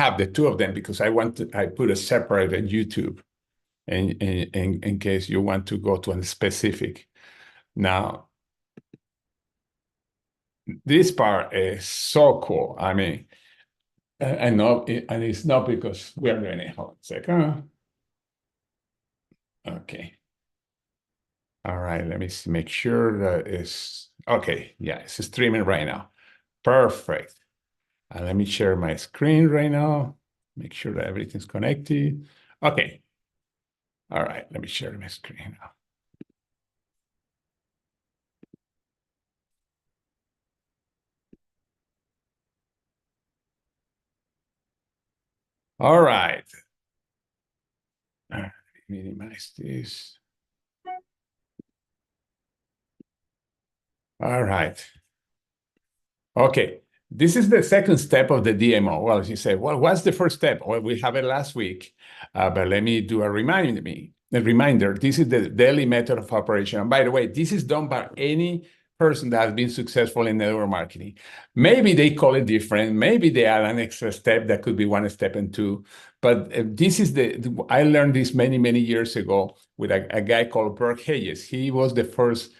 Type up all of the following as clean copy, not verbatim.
have the two of them because I put a separate on YouTube in case you want to go to a specific. Now, this part is so cool. I mean, I know, and it's not because we're doing it. Hold on a second. Okay. All right, let me make sure that it's okay. Yeah, it's streaming right now. Perfect. And let me share my screen right now. Make sure that everything's connected. Okay. All right, let me share my screen now. All right. Minimize this. All right. Okay. This is the second step of the DMO. Well, you say, well, what's the first step? Well, we have it last week, but let me do a reminder. This is the daily method of operation. And by the way, this is done by any person that has been successful in network marketing. Maybe they call it different. Maybe they add an extra step that could be 1 step and 2. But this is I learned this many, many years ago with a guy called Burke Hayes. He was the first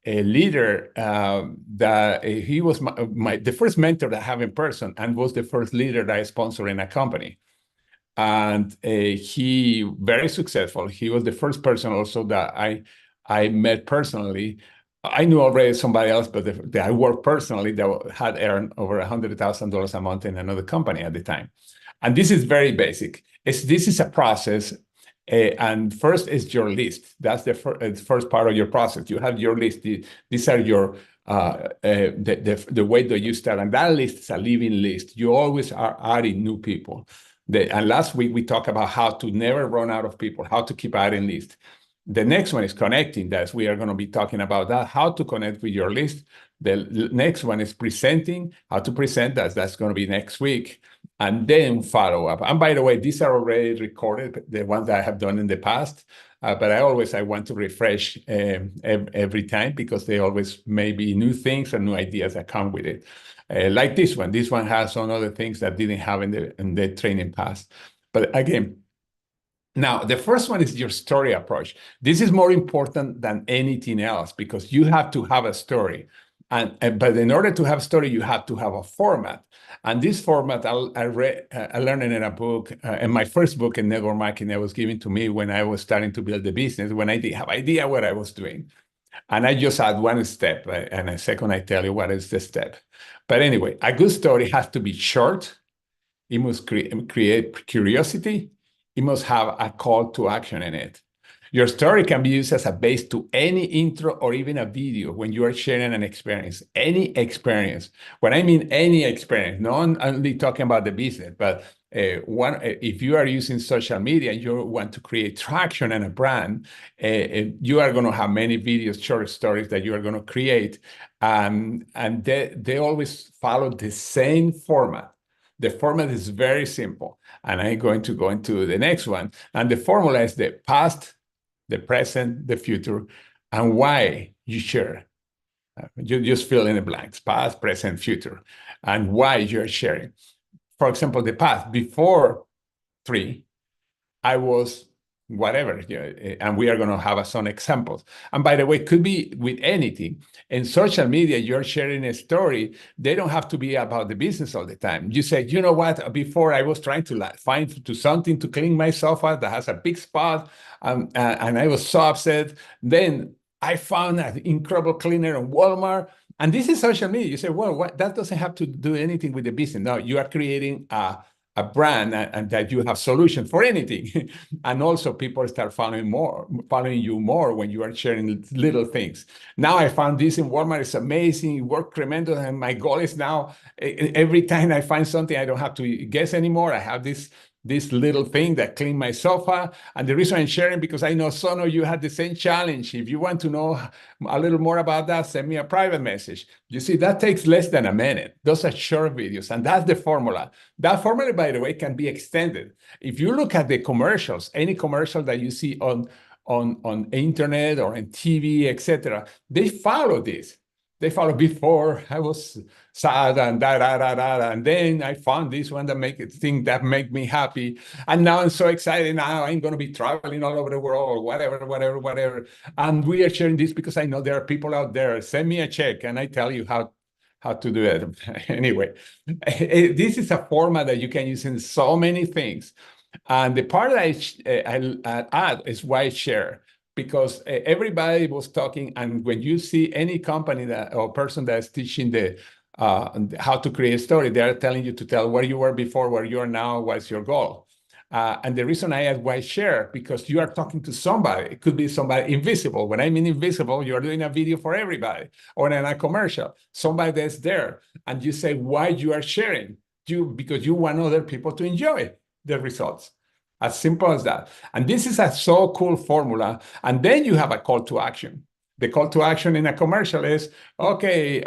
a leader that he was the first mentor that I have in person and was the first leader that I sponsored in a company. And he very successful. He was the first person also that I met personally. I knew already somebody else, but that I worked personally that had earned over $100,000 a month in another company at the time. And this is very basic. This is a process. And first is your list. That's the first part of your process. You have your list. These are your the way that you start. And that list is a living list. You always are adding new people. And last week we talked about how to never run out of people, how to keep adding lists. The next one is connecting. That's we are going to be talking about that, how to connect with your list. The next one is presenting, how to present. That's going to be next week. And then follow up. And by the way, these are already recorded, the ones that I have done in the past. But I want to refresh every time because they always may be new things and new ideas that come with it. Like this one. This one has some other things that didn't have in the training past. But again, now, the first one is your story approach. This is more important than anything else because you have to have a story. But in order to have a story, you have to have a format. And this format, I learned it in a book, in my first book in network marketing that was given to me when I was starting to build the business, when I didn't have idea what I was doing. And I just had one step. And a second, I tell you what is the step. But anyway, a good story has to be short. It must create curiosity. It must have a call to action in it. Your story can be used as a base to any intro or even a video when you are sharing an experience, any experience. When I mean any experience, not only talking about the business, but if you are using social media and you want to create traction and a brand, you are going to have many videos, short stories that you are going to create. And they always follow the same format. The format is very simple. And I'm going to go into the next one. And the formula is the past, the present, the future, and why you share. You just fill in the blanks, past, present, future, and why you're sharing. For example, the past, before 3, I was whatever, and we are going to have some examples. And by the way, it could be with anything. In social media, you're sharing a story. They don't have to be about the business all the time. You say, you know what, before I was trying to find something to clean my sofa that has a big spot, and I was so upset. Then I found an incredible cleaner in Walmart. And this is social media. You say, well, that doesn't have to do anything with the business. No, you are creating a brand and that you have solutions for anything. And also people start following you more when you are sharing little things. Now I found this in Walmart. It's amazing. It worked tremendous. And my goal is now every time I find something, I don't have to guess anymore. I have this little thing that cleaned my sofa. And the reason I'm sharing because I know some of you had the same challenge. If you want to know a little more about that, send me a private message. You see, that takes less than a minute. Those are short videos, and that's the formula. That formula, by the way, can be extended. If you look at the commercials, any commercial that you see on internet or on TV, etc., they follow this. They follow before I was sad and and then I found this one that make me happy, and now I'm so excited. Now I'm going to be traveling all over the world, whatever. And we are sharing this because I know there are people out there. Send me a check, and I tell you how to do it. Anyway, this is a format that you can use in so many things. And the part that I add is why share, because everybody was talking, and when you see any company that or person that's teaching the how to create a story, they are telling you to tell where you were before, where you are now, what's your goal. And the reason I add why share, because you are talking to somebody. It could be somebody invisible. When I mean invisible, you're doing a video for everybody or in a commercial, somebody that's there. And you say why you are sharing, because you want other people to enjoy the results. As simple as that. And this is a so cool formula. And then you have a call to action. The call to action in a commercial is, okay,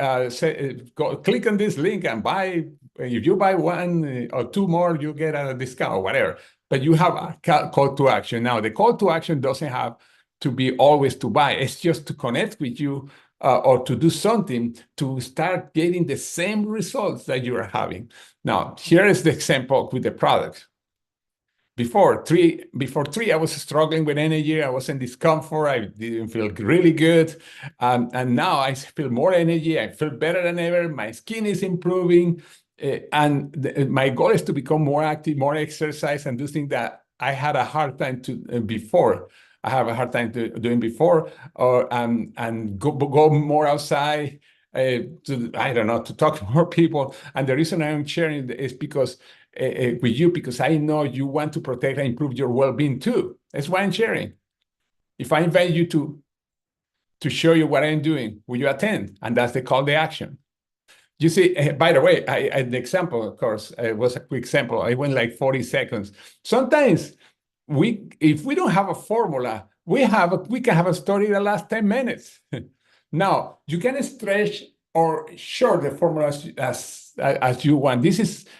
click on this link and buy. If you buy one or two more, you get a discount or whatever. But you have a call to action. Now, the call to action doesn't have to be always to buy. It's just to connect with you or to do something to start getting the same results that you are having. Now, here is the example with the product. Before three, I was struggling with energy. I was in discomfort. I didn't feel really good. And now I feel more energy. I feel better than ever. My skin is improving. My goal is to become more active, more exercise, and do things that I had a hard time to before. I have a hard time doing before, or and go more outside. I don't know, to talk to more people. And the reason I'm sharing is because with you, because I know you want to protect and improve your well-being too. That's why I'm sharing. If I invite you to show you what I'm doing, will you attend? And that's the call to action. You see, by the way, the example, of course, was a quick sample. I went like 40 seconds. Sometimes if we don't have a formula, we can have a story that lasts 10 minutes. Now, you can stretch or short the formula as you want.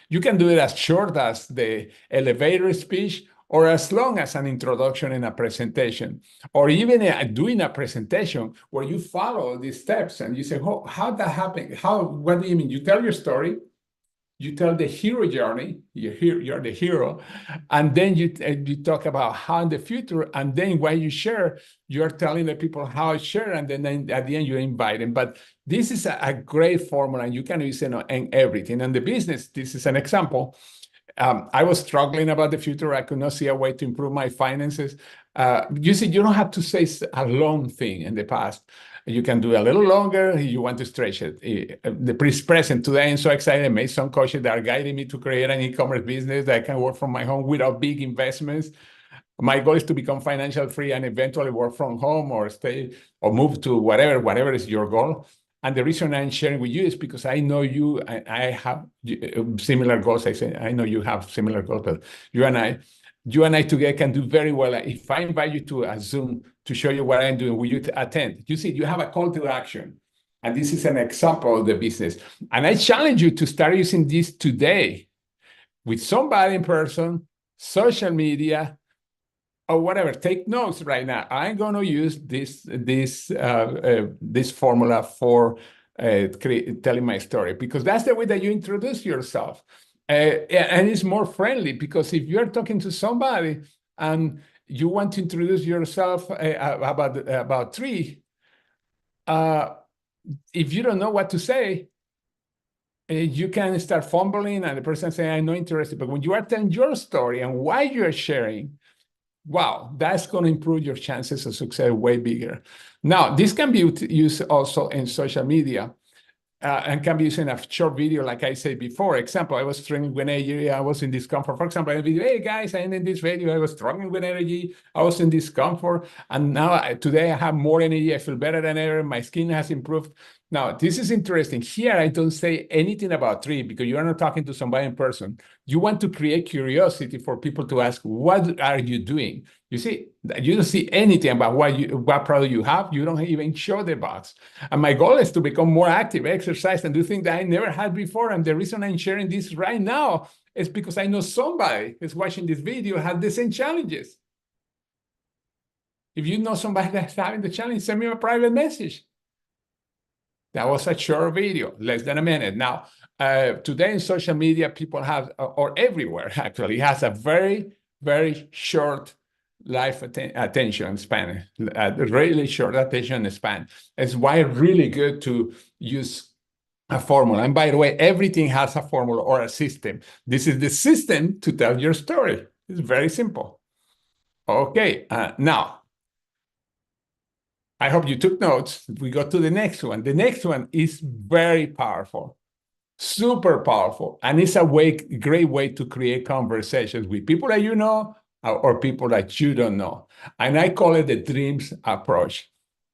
You can do it as short as the elevator speech or as long as an introduction in a presentation, or even doing a presentation where you follow these steps and you say, oh, how that happened? What do you mean? You tell your story, you tell the hero journey, you're the hero, and then you talk about how in the future, and then while you share, you're telling the people how I share, and then at the end you invite them. But this is a great formula, and you can use it in everything. And the business, this is an example. I was struggling about the future. I could not see a way to improve my finances. You see, you don't have to say a long thing in the past. You can do a little longer. You want to stretch it. The present today, I'm so excited. I made some coaches that are guiding me to create an e-commerce business that I can work from my home without big investments. My goal is to become financial free and eventually work from home or stay or move to whatever is your goal. And the reason I'm sharing with you is because I know you, I have similar goals. I know you have similar goals, but you and I together can do very well. If I invite you to a Zoom to show you what I'm doing, will you attend? You see, you have a call to action. And this is an example of the business. And I challenge you to start using this today with somebody in person, social media, or whatever. Take notes right now. I'm going to use this formula for telling my story, because that's the way that you introduce yourself. And it's more friendly, because if you're talking to somebody and you want to introduce yourself about tree, if you don't know what to say, you can start fumbling and the person saying, I'm not interested. But when you are telling your story and why you're sharing, wow, that's going to improve your chances of success way bigger. Now, this can be used also in social media and can be used in a short video, like I said before. Example, I was struggling with energy. I was in discomfort. For example, in a video, hey guys, I ended this video. I was struggling with energy. I was in discomfort. And now today I have more energy. I feel better than ever. My skin has improved. Now, this is interesting. Here, I don't say anything about tree because you are not talking to somebody in person. You want to create curiosity for people to ask, what are you doing? You see, you don't see anything about what product you have. You don't even show the box. And my goal is to become more active, exercise, and do things that I never had before. And the reason I'm sharing this right now is because I know somebody is watching this video had the same challenges. If you know somebody that's having the challenge, send me a private message. That was a short video, less than a minute. Now, today in social media, people have, or everywhere actually, has a very, very short attention span, really short attention span. It's why it's really good to use a formula. And by the way, everything has a formula or a system. This is the system to tell your story. It's very simple. Okay, now, I hope you took notes. We go to the next one. The next one is very powerful, super powerful, and it's a great way to create conversations with people that you know or people that you don't know. And I call it the dreams approach.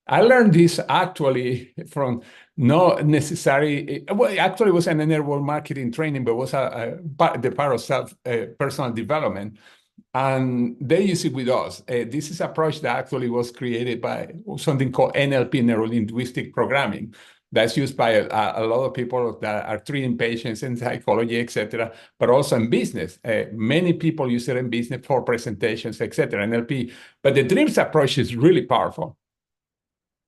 I learned this actually from not necessarily, well, actually it was an network marketing training, but it was the part of personal development. And they use it with us. This is an approach that actually was created by something called NLP, neuro-linguistic programming. That's used by a lot of people that are treating patients in psychology, etc., but also in business. Many people use it in business for presentations, etc., NLP. But the dreams approach is really powerful.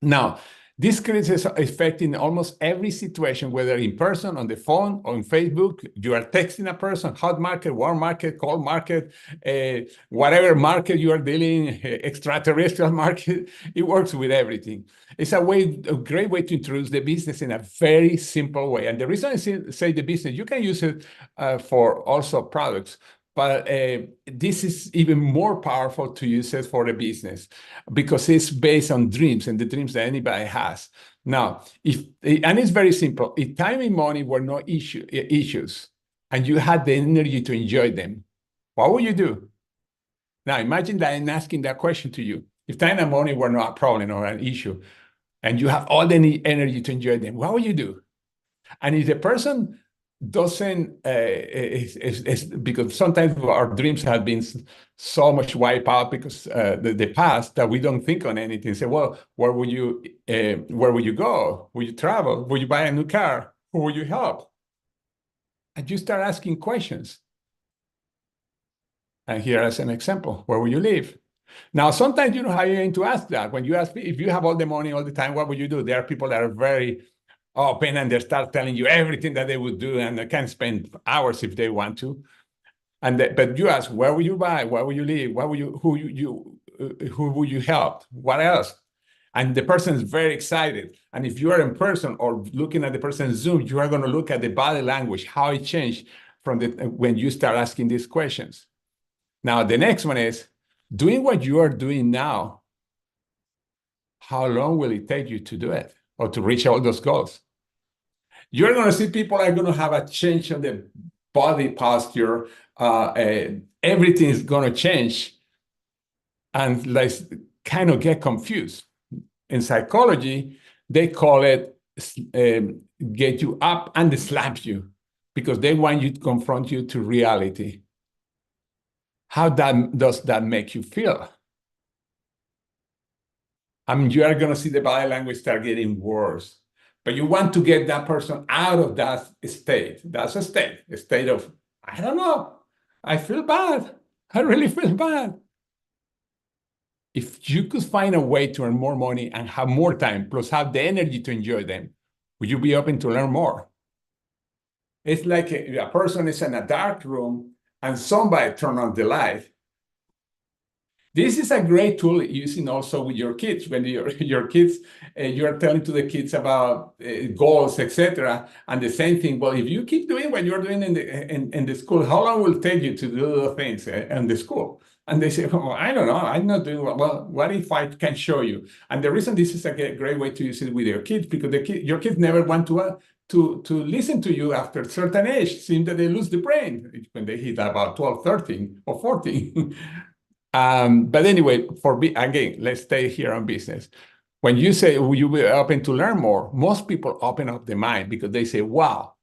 Now, this creates an effect in almost every situation, whether in person, on the phone, or on Facebook. You are texting a person, hot market, warm market, cold market, whatever market you are dealing, extraterrestrial market, it works with everything. It's a great way to introduce the business in a very simple way. And the reason I say the business, you can use it for also products, but this is even more powerful to use it for the business because it's based on dreams and the dreams that anybody has. Now, and it's very simple. If time and money were no issues and you had the energy to enjoy them, what would you do? Now, imagine that I'm asking that question to you. If time and money were not a problem or an issue and you have all the energy to enjoy them, what would you do? And if the person doesn't, because sometimes our dreams have been so much wiped out because the past that we don't think on anything. Say, well, where would you go? Will you travel? Will you buy a new car? Who will you help? And you start asking questions. And here as an example, where will you live? Now, sometimes you know how you're going to ask that. When you ask, if you have all the money all the time, what would you do? There are people that are very open and they start telling you everything that they would do, and they can spend hours if they want to. But you ask, where will you buy? Where will you live? Who will you help? What else? And the person is very excited. And if you are in person or looking at the person's Zoom, you are going to look at the body language, how it changed from when you start asking these questions. Now, the next one is doing what you are doing now. How long will it take you to do it or to reach all those goals? You're going to see people are going to have a change in the body posture. Everything is going to change and like kind of get confused. In psychology, they call it get you up and slap you because they want you to confront you to reality. How does that make you feel? I mean, you are going to see the body language start getting worse. But you want to get that person out of that state. That's a state of, I don't know, I feel bad. I really feel bad. If you could find a way to earn more money and have more time, plus have the energy to enjoy them, would you be open to learn more? It's like a person is in a dark room and somebody turn on the light. This is a great tool using also with your kids. When your kids, you are telling to the kids about goals, etc. And the same thing. Well, if you keep doing what you're doing in the school, how long will it take you to do the things in the school? And they say, oh, I don't know, I'm not doing well. Well, what if I can show you? And the reason this is a great way to use it with your kids, because your kids never want to listen to you after a certain age. Seems that they lose the brain when they hit about 12, 13, or 14. But anyway, again, let's stay here on business. When you say, will you be open to learn more? Most people open up their mind because they say, wow,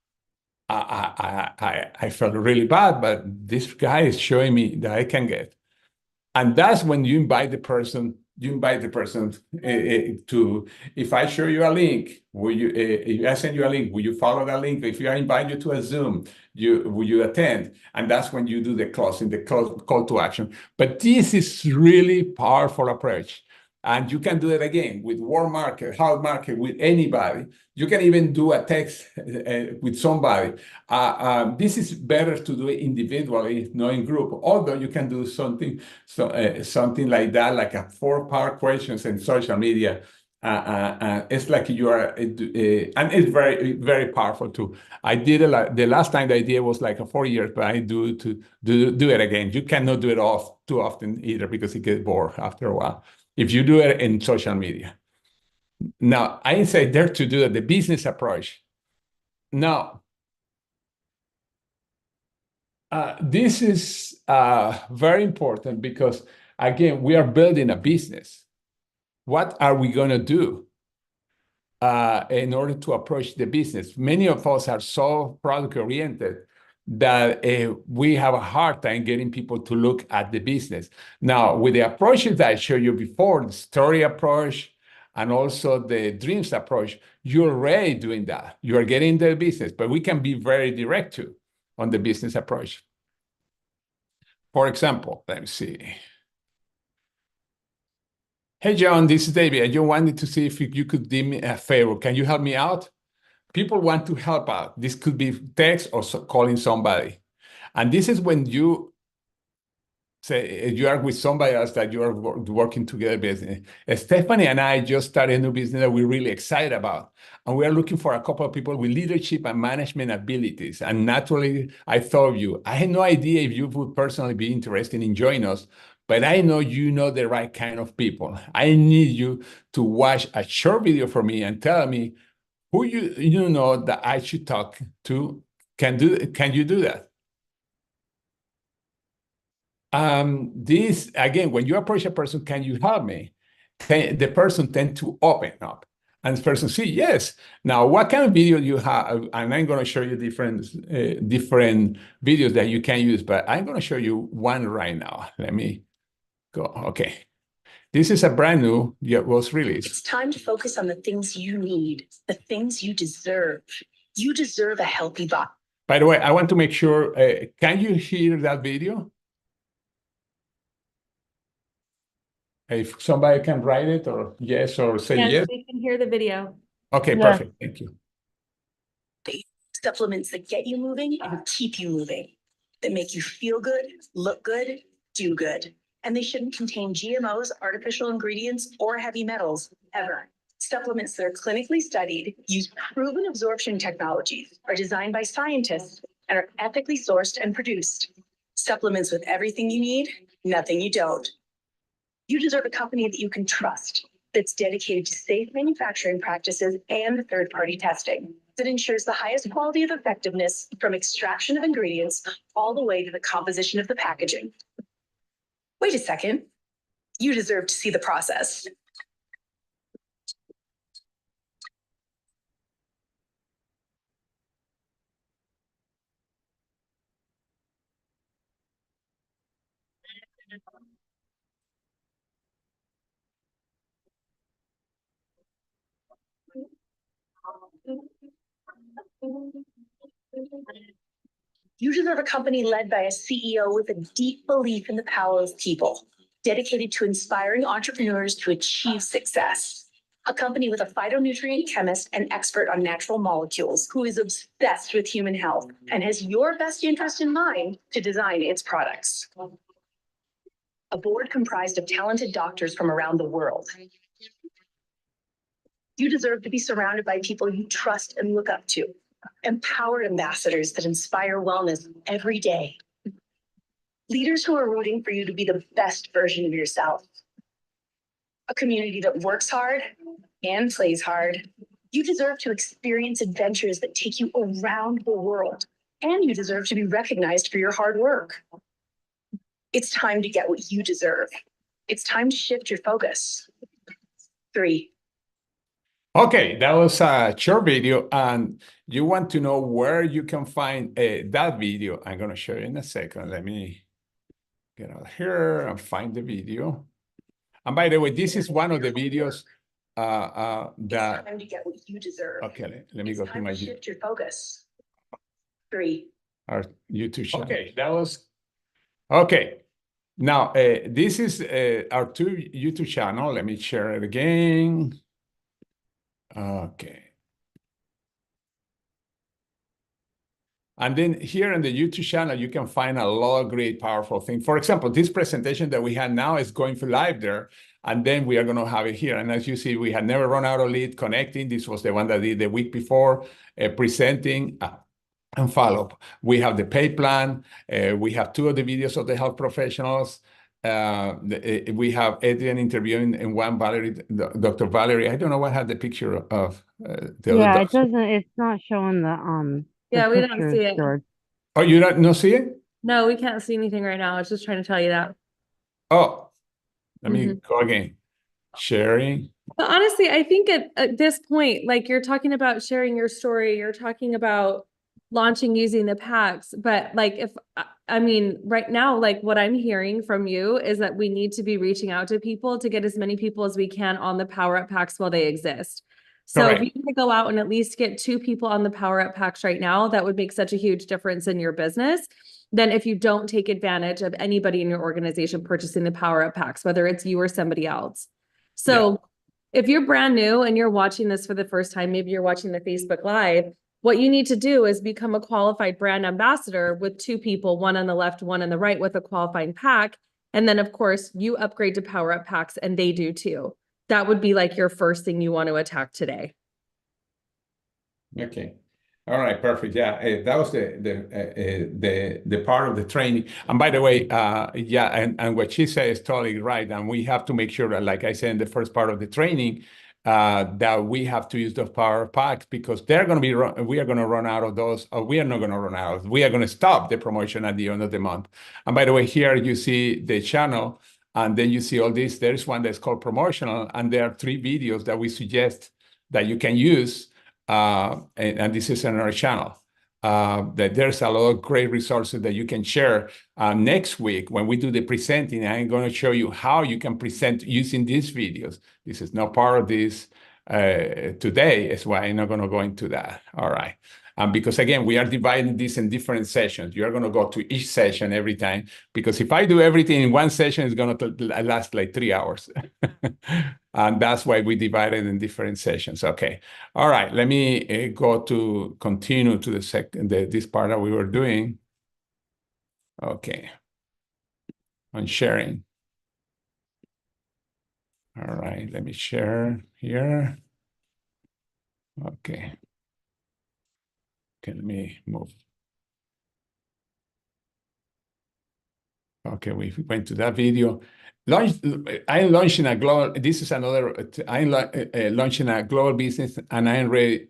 I felt really bad, but this guy is showing me that I can get. And that's when you invite the person to, if I show you a link, if I send you a link, will you follow that link? If I invite you to a Zoom, will you attend? And that's when you do the call to action. But this is really powerful approach And you can do it again with Warm Market, Hard Market, with anybody. You can even do a text with somebody. This is better to do it individually, not in group. Although you can do something like that, like a 4-part questions in social media. It's like you are, and it's very, very powerful too. I did it the last time the idea was like 4 years, but I do it again. You cannot do it too often either because it gets bored after a while. If you do it in social media. Now, I say there to do the business approach. Now, this is very important because, again, we are building a business. What are we going to do in order to approach the business? Many of us are so product-oriented that we have a hard time getting people to look at the business. Now, with the approaches that I showed you before, the story approach and also the dreams approach, you're already doing that. You are getting the business, but we can be very direct too on the business approach. For example, let me see. Hey, John, this is David. I just wanted to see if you could do me a favor. Can you help me out? People want to help out. This could be text or calling somebody. And this is when you say you are with somebody else that you are working together business. Stephanie and I just started a new business that we're really excited about. And we are looking for a couple of people with leadership and management abilities. And naturally, I thought of you. I had no idea if you would personally be interested in joining us, but I know you know the right kind of people. I need you to watch a short video for me and tell me who you know that I should talk to. Can you do that? This again, when you approach a person, can you help me? The person tend to open up, and the person see yes. Now, what kind of video you have? And I'm going to show you different videos that you can use, but I'm going to show you one right now. Let me go. Okay. This is a brand new, was released. It's time to focus on the things you need, the things you deserve. You deserve a healty body. By the way, I want to make sure, can you hear that video? If somebody can write it or yes, or say yes. We can hear the video. Okay, perfect. Thank you. Supplements that get you moving and keep you moving, that make you feel good, look good, do good. And they shouldn't contain GMOs, artificial ingredients, or heavy metals, ever. Supplements that are clinically studied, use proven absorption technologies, are designed by scientists, and are ethically sourced and produced. Supplements with everything you need, nothing you don't. You deserve a company that you can trust, that's dedicated to safe manufacturing practices and third-party testing, that ensures the highest quality of effectiveness from extraction of ingredients all the way to the composition of the packaging. Wait a second. You deserve to see the process. You deserve a company led by a CEO with a deep belief in the power of people, dedicated to inspiring entrepreneurs to achieve success. A company with a phytonutrient chemist and expert on natural molecules who is obsessed with human health and has your best interest in mind to design its products. A board comprised of talented doctors from around the world. You deserve to be surrounded by people you trust and look up to. Empowered ambassadors that inspire wellness every day. Leaders who are rooting for you to be the best version of yourself. A community that works hard and plays hard. You deserve to experience adventures that take you around the world, and you deserve to be recognized for your hard work. It's time to get what you deserve. It's time to shift your focus. 3. Okay, that was a short video, and you want to know where you can find that video. I'm going to show you in a second. Let me get out here and find the video. And by the way, this is one of the videos that. It's time to get what you deserve. Okay, let me go to my. Shift your focus. 3. Our YouTube channel. Okay, that was okay. Now, this is our YouTube channel. Let me share it again. Okay. And then here in the YouTube channel, you can find a lot of great, powerful things. For example, this presentation that we had now is going for live there, and then we are going to have it here. And as you see, we had never run out of lead connecting. This was the one that I did the week before, presenting and follow-up. We have the pay plan. We have 2 of the videos of the health professionals. We have Adrian interviewing and one Valerie, Dr. Valerie. I don't know what had the picture of the other Yeah, doctor. it's not showing the Yeah, we don't pictures, see it. George. Oh, you don't no see it? No, we can't see anything right now. I was just trying to tell you that. Oh, let me go again. Sharing. But honestly, I think at this point, like you're talking about sharing your story, you're talking about launching using the packs. But like, I mean, right now, like what I'm hearing from you is that we need to be reaching out to people to get as many people as we can on the Power Up packs while they exist. So if you can go out and at least get 2 people on the Power Up packs right now, that would make such a huge difference in your business. Then if you don't take advantage of anybody in your organization purchasing the Power Up packs, whether it's you or somebody else. So if you're brand new and you're watching this for the first time, maybe you're watching the Facebook Live, what you need to do is become a qualified brand ambassador with 2 people, one on the left, one on the right with a qualifying pack. And then of course you upgrade to Power Up packs and they do too. That would be like your first thing you want to attack Okay. All right, perfect. Yeah, that was the part of the training. And by the way, and what she said is totally right. And we have to make sure that, like I said in the first part of the training, that we have to use those power packs because they're going to be we are going to run out of those, or we are not going to run out. We are going to stop the promotion at the end of the month. And by the way, here you see the channel, and then you see all this. There's one that's called promotional, and there are 3 videos that we suggest that you can use. And this is on our channel. That there's a lot of great resources that you can share. Next week, when we do the presenting, I'm going to show you how you can present using these videos. This is not part of this today, is why I'm not going to go into that. All right. Because again, we are dividing this in different sessions. You're going to go to each session every time, because if I do everything in one session, it's going to last like 3 hours. And that's why we divide it in different sessions. Okay. All right. Let me go to continue to this part that we were doing. Okay. On sharing. All right. Let me share here. Okay. Okay, let me move. Okay, we went to that video. I'm launching a global, this is another, I'm launching a global business, and I'm ready,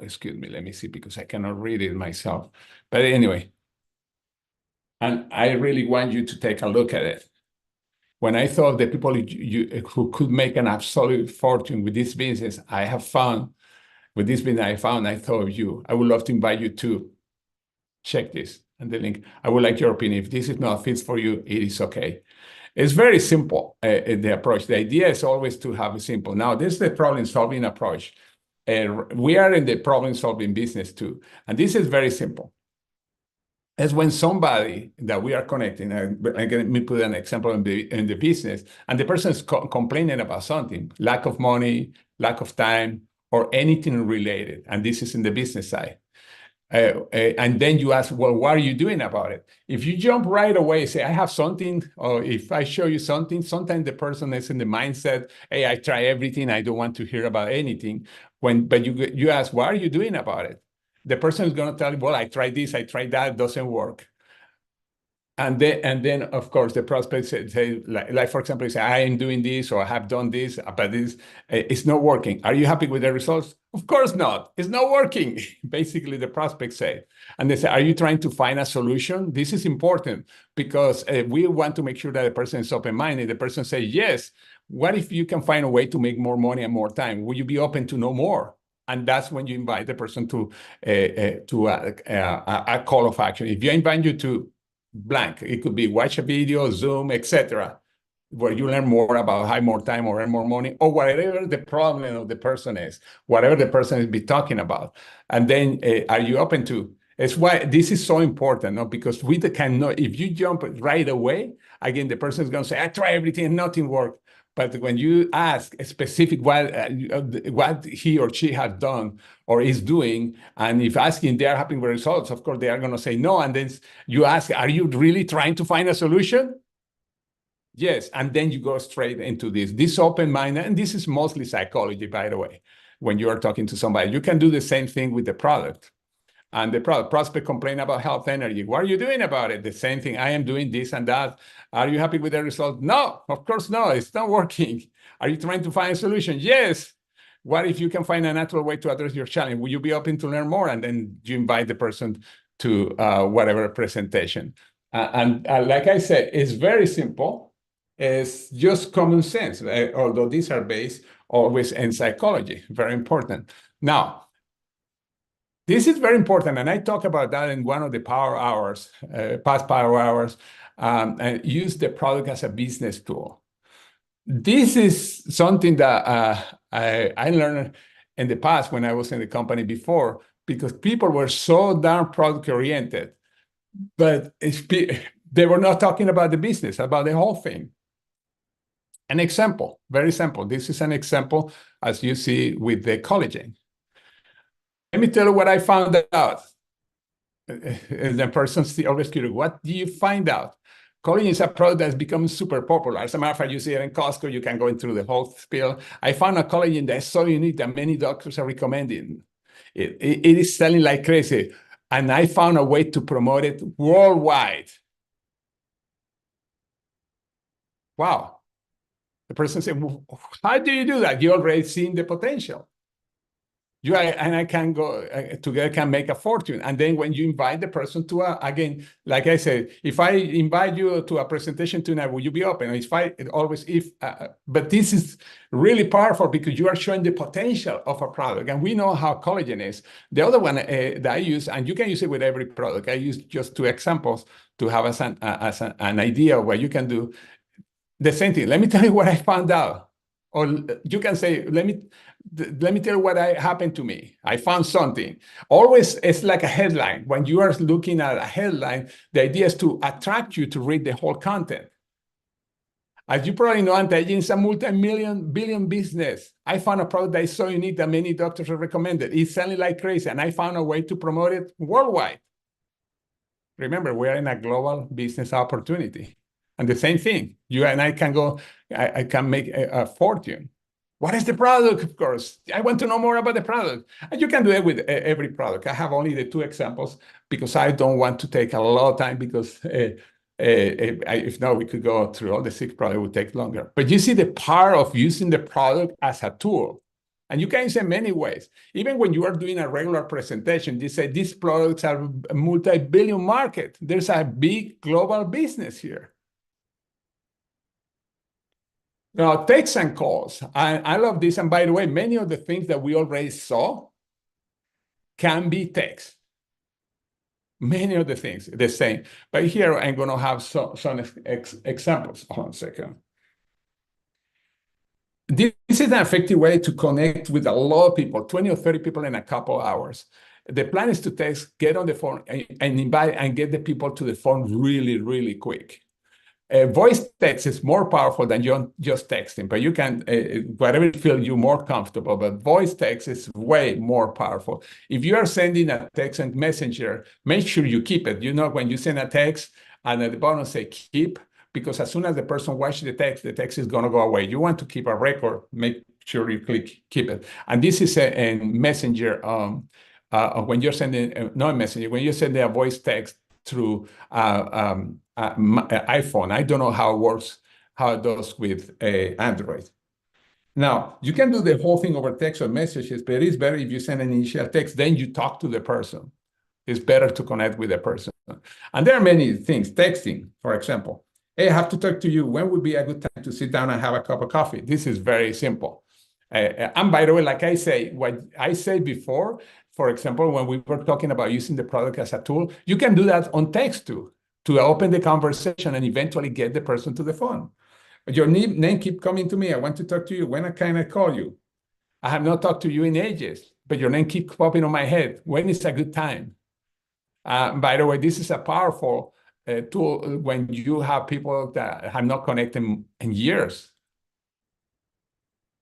excuse me, let me see, because I cannot read it myself. But anyway, and I really want you to take a look at it. When I thought the people who could make an absolute fortune with this business, I thought of you. I would love to invite you to check this and the link. I would like your opinion. If this is not fits for you, it is okay. It's very simple, the approach. The idea is always to have it simple. Now, this is the problem-solving approach. We are in the problem-solving business too. And this is very simple. It's when somebody that we are connecting, let me put an example in the business, and the person is complaining about something, lack of money, lack of time, or anything related. And this is in the business side. And then you ask, well, what are you doing about it? If you jump right away, say, I have something, or if I show you something, sometimes the person is in the mindset, hey, I try everything, I don't want to hear about anything. But you ask, what are you doing about it? The person is going to tell you, well, I tried this, I tried that, it doesn't work. And then, of course, the prospect say like, for example, say, I am doing this, or I have done this, but this it's not working. Are you happy with the results? Of course not. It's not working. Basically, the prospect say. And they say, are you trying to find a solution? This is important, because we want to make sure that the person is open-minded. The person says, yes. What if you can find a way to make more money and more time? Will you be open to know more? And that's when you invite the person to a call of action. If you invite you to blank, it could be watch a video, Zoom, etc., where you learn more about how more time or earn more money, or whatever the problem of the person is, whatever the person is be talking about. And then are you open to It's why this is so important, no? Because we cannot, if you jump right away, again, the person is going to say, I try everything and nothing worked. But when you ask a specific what he or she has done or is doing, and if asking they are happy with results, of course, they are going to say no. And then you ask, are you really trying to find a solution? Yes. And then you go straight into this open mind. And this is mostly psychology, by the way. When you are talking to somebody, you can do the same thing with the product. And the prospect complain about health energy. What are you doing about it? The same thing. I am doing this and that. Are you happy with the result? No, of course not. It's not working. Are you trying to find a solution? Yes. What if you can find a natural way to address your challenge? Will you be open to learn more? And then you invite the person to whatever presentation. And like I said, it's very simple. It's just common sense, although these are based always in psychology. Very important. Now, this is very important, and I talk about that in one of the power hours, past power hours, and use the product as a business tool. This is something that I learned in the past when I was in the company before, because people were so darn product-oriented, but they were not talking about the business, about the whole thing. An example, very simple. This is an example, as you see with the collagen. Let me tell you what I found out. And the person's always curious, what do you find out? Collagen is a product that's become super popular. As a matter of fact, you see it in Costco, you can go through the whole spiel. I found a collagen that's so unique that many doctors are recommending. It is selling like crazy. And I found a way to promote it worldwide. Wow. The person said, well, how do you do that? You already seen the potential. You and I can go together, can make a fortune. And then when you invite the person to again, like I said, if I invite you to a presentation tonight, will you be open? But this is really powerful because you are showing the potential of a product. And we know how collagen is. The other one that I use, and you can use it with every product. I use just 2 examples to have as an idea of what you can do. The same thing. Let me tell you what I found out. Or you can say, let me tell you what happened to me. I found something. Always, it's like a headline. When you are looking at a headline, the idea is to attract you to read the whole content. As you probably know, anti-aging is a multi-billion business. I found a product that is so unique that many doctors have recommended. It's selling like crazy, and I found a way to promote it worldwide. Remember, we are in a global business opportunity. And the same thing, you and I can go, I can make a fortune. What is the product? Of course, I want to know more about the product. And you can do it with every product. I have only the 2 examples because I don't want to take a lot of time because if not, we could go through all the 6 products, it would take longer. But you see the power of using the product as a tool. And you can use it in many ways. Even when you are doing a regular presentation, you say these products are a multi-billion market. There's a big global business here. Now, takes and calls. I love this. And by the way, many of the things that we already saw can be text. Many of the things, the same. But here I'm going to have some examples. Hold on a second. This is an effective way to connect with a lot of people, 20 or 30 people in a couple hours. The plan is to text, get on the phone, and invite and get the people to the phone really, really quick. Voice text is more powerful than just texting, but you can, whatever you feel you're more comfortable, but voice text is way more powerful. If you are sending a text and messenger, make sure you keep it. You know, when you send a text and at the bottom say keep, because as soon as the person watches the text is going to go away. You want to keep a record, make sure you click keep it. And this is a messenger, when you're sending, not a messenger, when you're sending a voice text through iPhone. I don't know how it does with Android. Now, you can do the whole thing over text or messages, but it is better if you send an initial text, then you talk to the person. It's better to connect with the person. And there are many things. Texting, for example. Hey, I have to talk to you. When would be a good time to sit down and have a cup of coffee? This is very simple. And by the way, like I say, what I said before, for example, when we were talking about using the product as a tool, you can do that on text too, to open the conversation and eventually get the person to the phone. Your name keep coming to me. I want to talk to you. When can I call you? I have not talked to you in ages, but your name keeps popping on my head. When is a good time? By the way, this is a powerful tool when you have people that have not connected in years.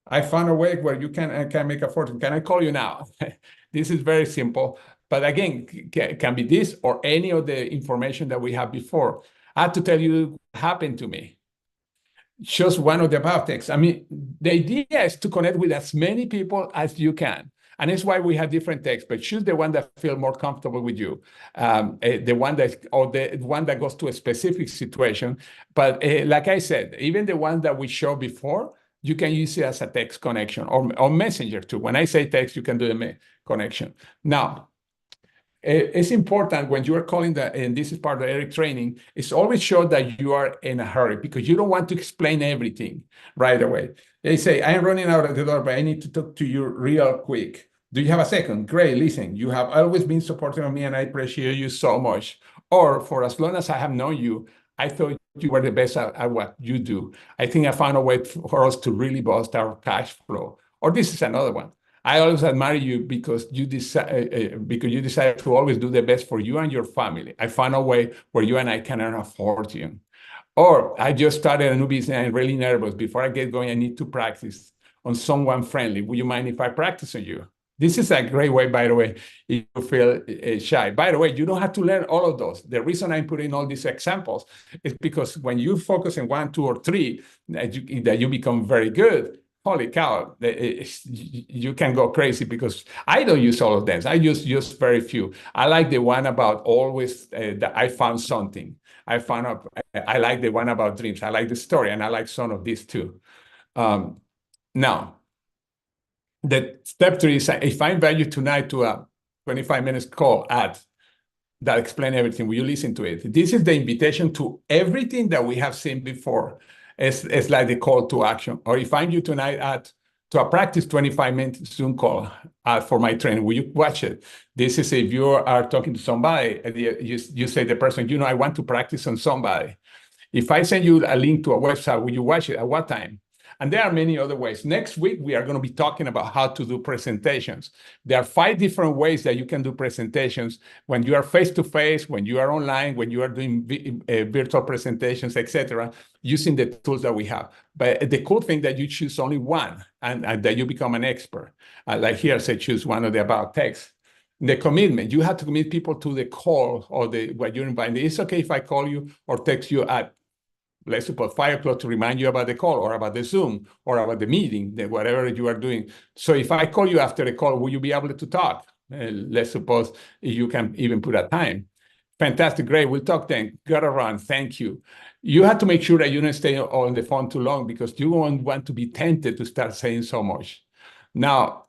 I found a way where you can make a fortune. Can I call you now? This is very simple. But again, can be this or any of the information that we have before. I have to tell you what happened to me. Just one of the above texts. I mean, the idea is to connect with as many people as you can. And it's why we have different texts, but choose the one that feels more comfortable with you. The one that goes to a specific situation. But like I said, even the one that we showed before, you can use it as a text connection or messenger too. When I say text, you can do the connection. Now, it's important when you are calling and this is part of Eric training, it's always show that you are in a hurry because you don't want to explain everything right away. They say, I am running out of the door, but I need to talk to you real quick. Do you have a second? Great, listen, you have always been supportive of me and I appreciate you so much. Or for as long as I have known you, I thought you were the best at what you do. I think I found a way for us to really boost our cash flow. Or this is another one. I always admire you because you decided to always do the best for you and your family. I found a way where you and I can earn a fortune. Or I just started a new business and I'm really nervous. Before I get going, I need to practice on someone friendly. Would you mind if I practice on you? This is a great way, by the way, if you feel shy. By the way, you don't have to learn all of those. The reason I'm putting all these examples is because when you focus on 1, 2, or 3, that you become very good, holy cow, you can go crazy because I don't use all of them. I use very few. I like the one about always that I found something. I like the one about dreams. I like the story, and I like some of these too. Now, the step 3 is if I invite you tonight to a 25 minutes call that explain everything, will you listen to it? This is the invitation to everything that we have seen before. It's like the call to action. Or if I'm you tonight to a practice 25-minute Zoom call for my training, will you watch it? This is if you are talking to somebody, and you say the person, I want to practice on somebody. If I send you a link to a website, will you watch it? At what time? And there are many other ways. Next week, we are going to be talking about how to do presentations. There are 5 different ways that you can do presentations when you are face-to-face, when you are online, when you are doing virtual presentations, etc., using the tools that we have. But the cool thing that you choose only one and that you become an expert. Like here, say choose one of the above texts. The commitment, you have to commit people to the call or what you're inviting. It's okay if I call you or text you at, let's suppose, 5 o'clock to remind you about the call or about the Zoom or about the meeting, whatever you are doing. So if I call you after the call, will you be able to talk? Let's suppose you can even put a time. Fantastic, great, we'll talk then. Gotta run, thank you. You have to make sure that you don't stay on the phone too long because you won't want to be tempted to start saying so much. Now,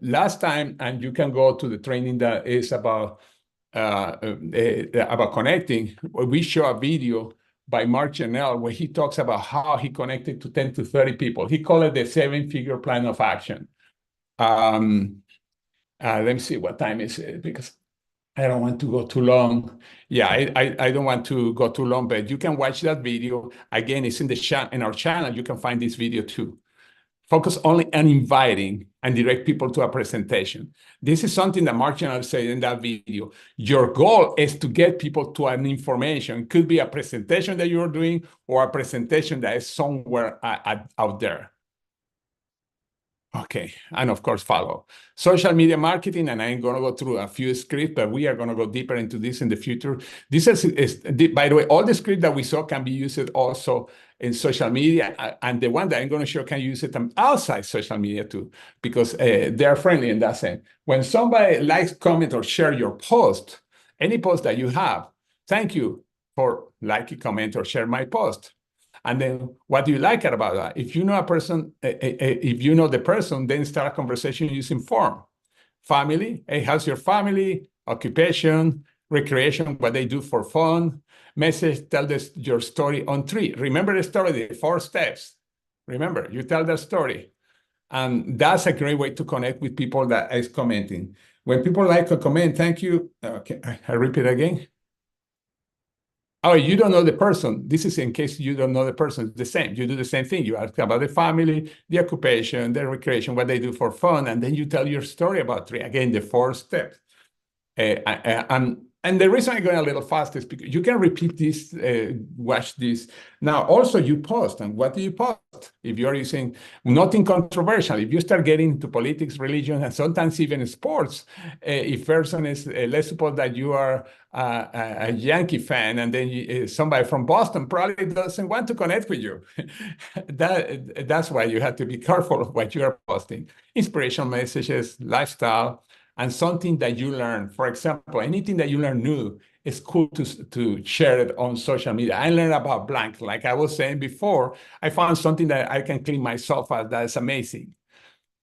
last time, and you can go to the training that is about connecting, we show a video by Mark Janelle, where he talks about how he connected to 10 to 30 people. He called it the 7-figure plan of action. Let me see what time is it, because I don't want to go too long. Yeah, I don't want to go too long, but you can watch that video. Again, it's in our channel. You can find this video too. Focus only on inviting and direct people to a presentation. This is something that Mark Janelle said in that video. Your goal is to get people to an information. It could be a presentation that you're doing or a presentation that is somewhere out there. Okay, and of course, follow. Social media marketing, and I'm going to go through a few scripts, but we are going to go deeper into this in the future. This is by the way, all the scripts that we saw can be used also in social media, and the one that I'm going to show can use it outside social media too, because they are friendly in that sense. When somebody likes, comment, or share your post, any post that you have, thank you for liking, comment, or share my post. And then what do you like about that? If you know a person, if you know the person, then start a conversation using form. Family, hey, how's your family? Occupation, recreation, what they do for fun. Message, tell your story on 3. Remember the story, the 4 steps. Remember, you tell the story. And that's a great way to connect with people that is commenting. When people like a comment, thank you. Okay, I repeat again. Oh, you don't know the person. This is in case you don't know the person. It's the same. You do the same thing. You ask about the family, the occupation, the recreation, what they do for fun, and then you tell your story about 3. Again, the 4 steps. And And the reason I'm going a little fast is because you can repeat this, watch this. Now, also you post, and what do you post? If you're using nothing controversial, if you start getting into politics, religion, and sometimes even sports, if person is, let's suppose that you are a Yankee fan, and then somebody from Boston probably doesn't want to connect with you. That's why you have to be careful of what you are posting. Inspirational messages, lifestyle, and something that you learn. For example, anything that you learn new, it's cool to share it on social media. I learned about blank, like I was saying before, I found something that I can clean myself as that's amazing.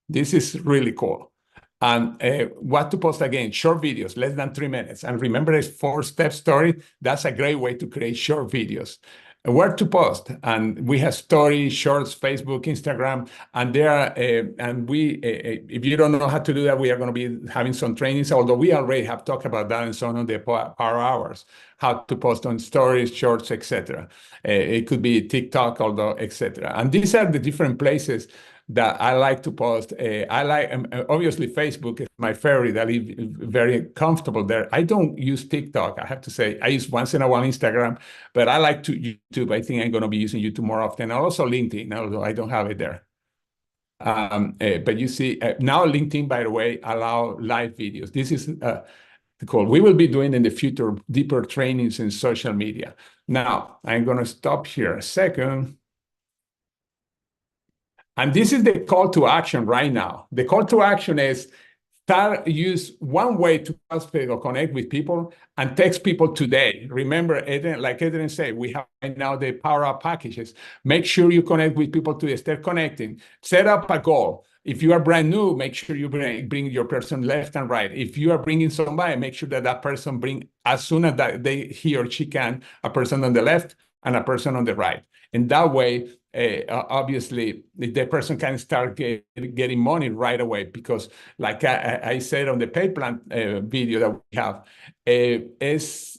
This is really cool. And what to post again, short videos, less than 3 minutes. And remember this 4-step story, that's a great way to create short videos. Where to post, and we have stories, shorts, Facebook, Instagram, and there are, and we, if you don't know how to do that, we are going to be having some trainings, although we already have talked about that and so on the Power Hours, how to post on stories, shorts, etc. It could be TikTok, although, etc. And these are the different places that I like to post. I like, obviously, Facebook is my favorite. I live very comfortable there. I don't use TikTok, I have to say. I use once in a while Instagram, but I like to YouTube. I think I'm going to be using YouTube more often. Also LinkedIn, although I don't have it there. But you see, now LinkedIn, by the way, allow live videos. This is cool. We will be doing in the future deeper trainings in social media. Now, I'm going to stop here a second. And this is the call to action right now. The call to action is use one way to connect with people and text people today. Remember, Adrian, like Adrian said, we have right now the Power Up packages. Make sure you connect with people today. Start connecting. Set up a goal. If you are brand new, make sure you bring your person left and right. If you are bringing somebody, make sure that person bring, as soon as that he or she can, a person on the left and a person on the right. And that way, obviously, the person can start getting money right away, because like I said on the pay plan video that we have, it's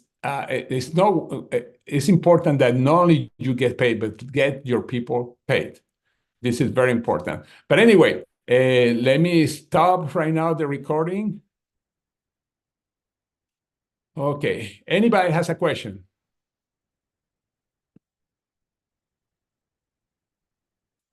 important that not only you get paid, but get your people paid. This is very important. But anyway, let me stop right now the recording. Okay, anybody has a question?